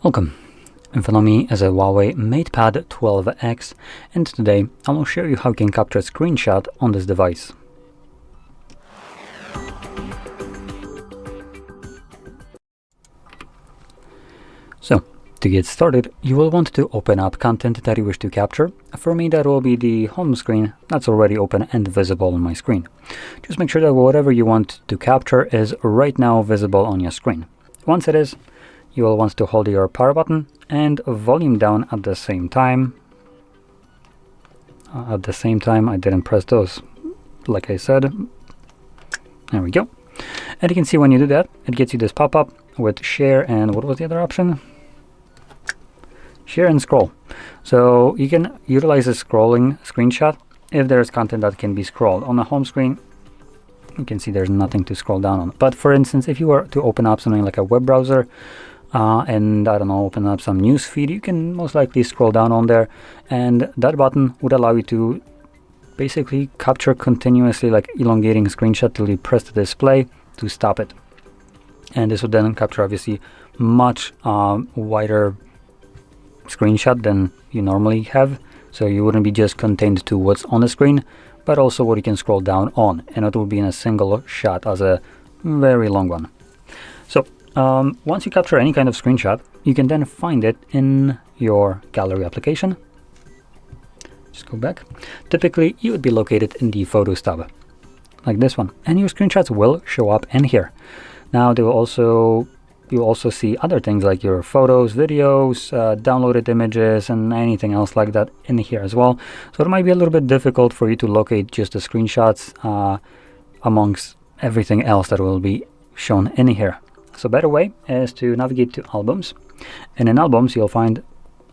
Welcome. In front of me is a Huawei MatePad 12X, and today I will show you how you can capture a screenshot on this device. So, to get started, you will want to open up content that you wish to capture. For me, that will be the home screen that's already open and visible on my screen. Just make sure that whatever you want to capture is right now visible on your screen. Once it is, you will want to hold your power button and volume down at the same time. I didn't press those, like I said. There we go. And you can see when you do that, it gets you this pop-up with share and what was the other option? Share and scroll. So you can utilize a scrolling screenshot if there's content that can be scrolled. On the home screen, you can see there's nothing to scroll down on. But for instance, if you were to open up something like a web browser, and I don't know, open up some news feed, you can most likely scroll down on there, and that button would allow you to basically capture continuously, like elongating a screenshot till you press the display to stop it. And this would then capture obviously much wider screenshot than you normally have, so you wouldn't be just contained to what's on the screen, but also what you can scroll down on, and it will be in a single shot as a very long one. So once you capture any kind of screenshot, you can then find it in your gallery application. Just go back. Typically, you would be located in the Photos tab, like this one, and your screenshots will show up in here. Now, you'll also see other things like your photos, videos, downloaded images, and anything else like that in here as well. So it might be a little bit difficult for you to locate just the screenshots amongst everything else that will be shown in here. So a better way is to navigate to Albums, and in Albums you'll find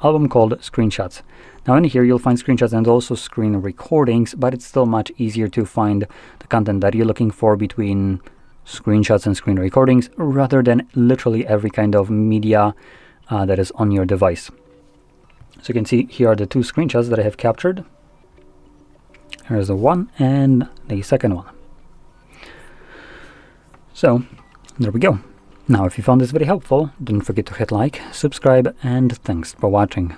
album called Screenshots. Now in here you'll find screenshots and also screen recordings, but it's still much easier to find the content that you're looking for between screenshots and screen recordings rather than literally every kind of media that is on your device. So you can see here are the two screenshots that I have captured. Here's the one and the second one. So there we go. Now, if you found this video helpful, don't forget to hit like, subscribe, and thanks for watching.